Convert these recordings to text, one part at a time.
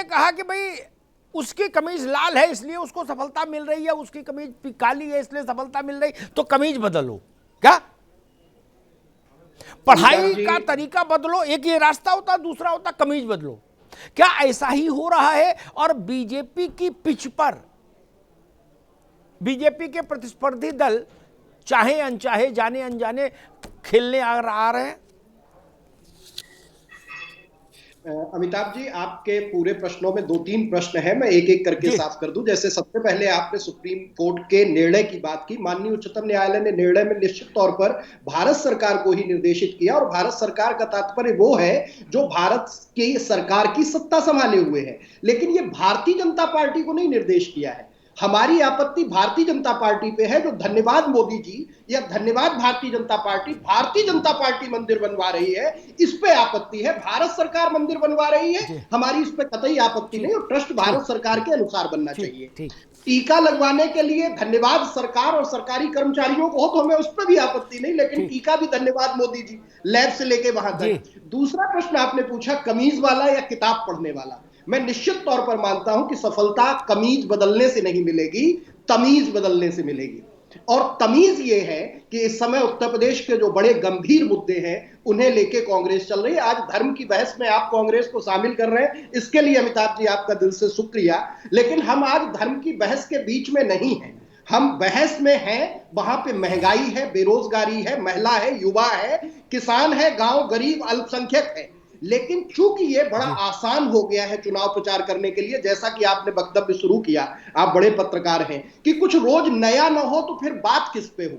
ये कहा कि भाई उसकी कमीज लाल है इसलिए उसको सफलता मिल रही है, उसकी कमीज काली है इसलिए सफलता मिल रही, तो कमीज बदलो। क्या पढ़ाई का तरीका बदलो, एक ये रास्ता होता, दूसरा होता कमीज बदलो। क्या ऐसा ही हो रहा है? और बीजेपी की पिच पर बीजेपी के प्रतिस्पर्धी दल चाहे अनचाहे, जाने अनजाने खेलने आ रहे हैं। अमिताभ जी, आपके पूरे प्रश्नों में 2-3 प्रश्न हैं, मैं एक एक करके साफ कर दूं। जैसे सबसे पहले आपने सुप्रीम कोर्ट के निर्णय की बात की। माननीय उच्चतम न्यायालय ने निर्णय में निश्चित तौर पर भारत सरकार को ही निर्देशित किया, और भारत सरकार का तात्पर्य वो है जो भारत की सरकार की सत्ता संभाले हुए है, लेकिन ये भारतीय जनता पार्टी को नहीं निर्देश किया है। हमारी आपत्ति भारतीय जनता पार्टी पे है, जो धन्यवाद मोदी जी या धन्यवाद भारतीय जनता पार्टी मंदिर बनवा रही है, इस पे आपत्ति है। भारत सरकार मंदिर बनवा रही है, हमारी इस पे कतई आपत्ति नहीं, और ट्रस्ट भारत सरकार के अनुसार बनना चाहिए। टीका लगवाने के लिए धन्यवाद सरकार और सरकारी कर्मचारियों को हो तो हमें उस पर भी आपत्ति नहीं, लेकिन टीका भी धन्यवाद मोदी जी, लैब से लेके वहां तक। दूसरा प्रश्न आपने पूछा कमीज वाला या किताब पढ़ने वाला। मैं निश्चित तौर पर मानता हूं कि सफलता कमीज बदलने से नहीं मिलेगी, तमीज बदलने से मिलेगी। और तमीज ये है कि इस समय उत्तर प्रदेश के जो बड़े गंभीर मुद्दे हैं उन्हें लेके कांग्रेस चल रही है। आज धर्म की बहस में आप कांग्रेस को शामिल कर रहे हैं, इसके लिए अमिताभ जी आपका दिल से शुक्रिया। लेकिन हम आज धर्म की बहस के बीच में नहीं हैं, हम बहस में हैं वहां पे महंगाई है, बेरोजगारी है, महिला है, युवा है, किसान है, गांव गरीब अल्पसंख्यक है। लेकिन चूंकि ये बड़ा आसान हो गया है चुनाव प्रचार करने के लिए, जैसा कि आपने वक्तव्य शुरू किया, आप बड़े पत्रकार हैं, कि कुछ रोज नया ना हो तो फिर बात किस पे हो।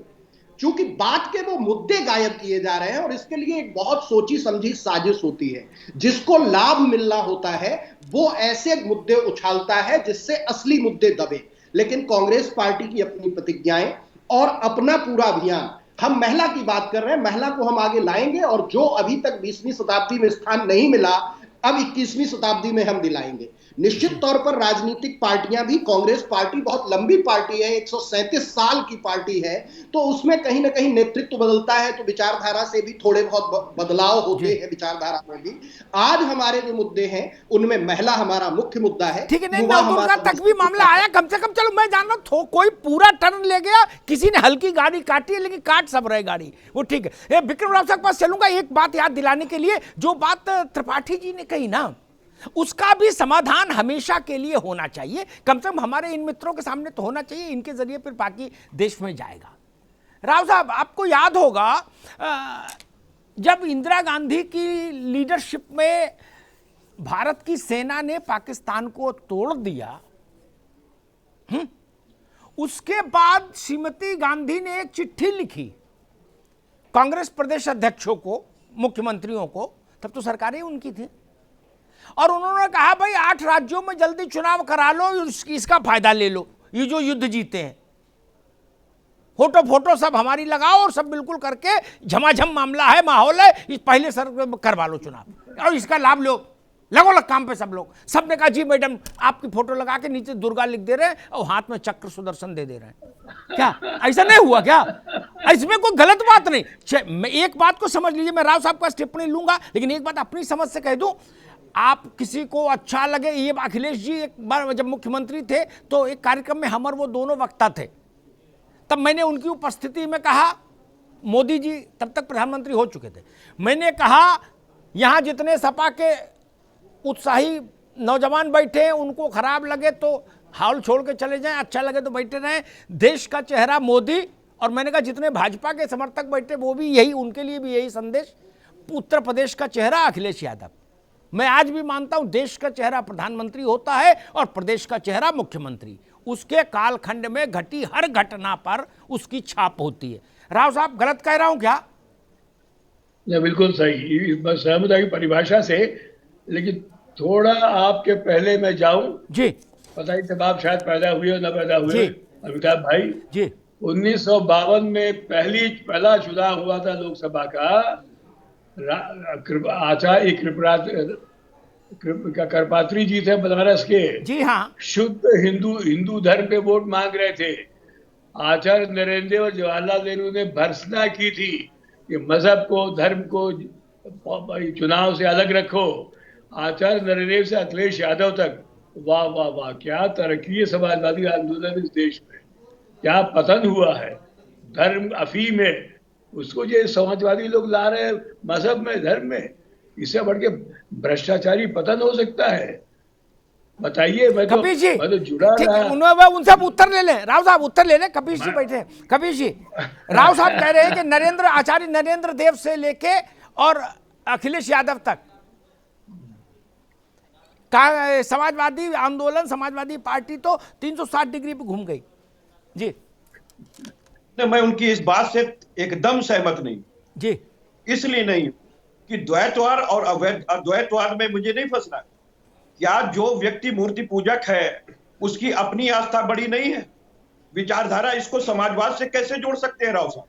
चूंकि बात के वो मुद्दे गायब किए जा रहे हैं, और इसके लिए एक बहुत सोची समझी साजिश होती है। जिसको लाभ मिलना होता है वो ऐसे मुद्दे उछालता है जिससे असली मुद्दे दबे। लेकिन कांग्रेस पार्टी की अपनी प्रतिज्ञाएं और अपना पूरा अभियान, हम महिला की बात कर रहे हैं, महिला को हम आगे लाएंगे, और जो अभी तक 20वीं शताब्दी में स्थान नहीं मिला, अब 21वीं शताब्दी में हम दिलाएंगे। निश्चित तौर पर राजनीतिक पार्टियां भी, कांग्रेस पार्टी बहुत लंबी पार्टी है, 137 साल की पार्टी है, तो उसमें कहीं ना कहीं नेतृत्व बदलता है, तो विचारधारा से भी थोड़े बहुत बदलाव होते हैं विचारधारा में भी। आज हमारे जो मुद्दे हैं उनमें महिला हमारा मुख्य मुद्दा है। ठीक है, नहीं नवदुर्गा तक भी मामला आया कम से कम। चलो मैं जान रहा हूं कोई पूरा टर्न ले गया, किसी ने हल्की गाड़ी काटी है, लेकिन काट सब रहे गाड़ी, वो ठीक है। विक्रम राव साहब के पास चलूंगा एक बात याद दिलाने के लिए। जो बात त्रिपाठी जी ने कही ना, उसका भी समाधान हमेशा के लिए होना चाहिए, कम से कम हमारे इन मित्रों के सामने तो होना चाहिए, इनके जरिए फिर बाकी देश में जाएगा। राव साहब, आपको याद होगा जब इंदिरा गांधी की लीडरशिप में भारत की सेना ने पाकिस्तान को तोड़ दिया, उसके बाद श्रीमती गांधी ने एक चिट्ठी लिखी कांग्रेस प्रदेश अध्यक्षों को, मुख्यमंत्रियों को, तब तो सरकारें उनकी थी, और उन्होंने कहा भाई 8 राज्यों में जल्दी चुनाव करा लो, इसका फायदा ले लो, ये जो युद्ध जीते हैं, फोटो सब हमारी लगाओ और सब बिल्कुल करके, झमाझम मामला है, माहौल है, इस पहले सर करवा लो चुनाव और इसका लाभ लो, लगो लग काम पे सब लोग। सबने कहा जी मैडम, आपकी फोटो लगा के नीचे दुर्गा लिख दे रहे हैं और हाथ में चक्र सुदर्शन दे रहे हैं। क्या ऐसा नहीं हुआ क्या? इसमें कोई गलत बात नहीं। मैं एक बात को समझ लीजिए, मैं राव साहब का टिप्पणी लूंगा, लेकिन एक बात अपनी समझ से कह दूं, आप किसी को अच्छा लगे, ये अखिलेश जी एक बार जब मुख्यमंत्री थे तो एक कार्यक्रम में हम और वो दोनों वक्ता थे, तब मैंने उनकी उपस्थिति में कहा, मोदी जी तब तक प्रधानमंत्री हो चुके थे, मैंने कहा यहां जितने सपा के उत्साही नौजवान बैठे हैं उनको खराब लगे तो हाल छोड़ के चले जाएं, अच्छा लगे तो बैठे रहें, देश का चेहरा मोदी। और मैंने कहा जितने भाजपा के समर्थक बैठे वो भी यही, उनके लिए भी यही संदेश, उत्तर प्रदेश का चेहरा अखिलेश यादव। मैं आज भी मानता हूं देश का चेहरा प्रधानमंत्री होता है और प्रदेश का चेहरा मुख्यमंत्री। उसके कालखंड में घटी हर घटना पर उसकी छाप होती है। राव साहब, गलत कह रहा हूं क्या? बिल्कुल सही, बस सहमत की परिभाषा से, लेकिन थोड़ा आपके पहले मैं जाऊं जी। पता नहीं तब आप शायद पैदा हुए हो ना पैदा हुए अमिताभ भाई जी। 1952 में पहला चुनाव हुआ था लोकसभा का, आचार्य करपात्री जी थे बनारस के, जी हाँ, शुद्ध हिंदू धर्म पे वोट मांग रहे थे। आचार्य नरेंद्र और जवाहरलाल नेहरू ने भर्त्सना की थी कि मजहब को, धर्म को चुनाव से अलग रखो। आचार्य नरदेव से अखिलेश यादव तक, वाह वाह वाह, क्या तरक्की है समाजवादी आंदोलन इस देश में, क्या पतन हुआ है धर्म अफीम में, उसको जो समाजवादी लोग ला रहे हैं मजहब में, धर्म में, इससे बढ़ के भ्रष्टाचारी पतन हो सकता है? बताइए। मैं तो जुड़ा रहा। उनसे आप उत्तर ले लें, राव साहब उत्तर ले लें। कपीश जी बैठे हैं। कपीश जी, राव साहब कह रहे हैं कि आचार्य नरेंद्र देव से लेके और अखिलेश यादव तक का समाजवादी आंदोलन, समाजवादी पार्टी तो 360 डिग्री पे घूम गई। जी मैं उनकी इस बात से एकदम सहमत नहीं जी। इसलिए नहीं कि द्वैतवाद और अद्वैतवाद में मुझे नहीं फंसना। क्या जो व्यक्ति मूर्ति पूजक है उसकी अपनी आस्था बड़ी नहीं है? विचारधारा इसको समाजवाद से कैसे जोड़ सकते हैं राव साहब?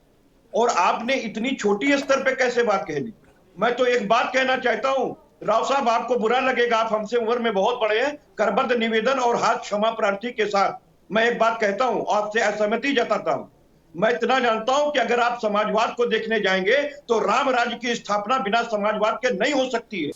और आपने इतनी छोटी स्तर पे कैसे बात कह ली? मैं तो एक बात कहना चाहता हूं राव साहब, आपको बुरा लगेगा, आप हमसे उम्र में बहुत बड़े हैं, करबद्ध निवेदन और हाथ क्षमा प्रार्थी के साथ मैं एक बात कहता हूं, आपसे असहमति जताता हूं। मैं इतना जानता हूं कि अगर आप समाजवाद को देखने जाएंगे तो राम राज्य की स्थापना बिना समाजवाद के नहीं हो सकती है।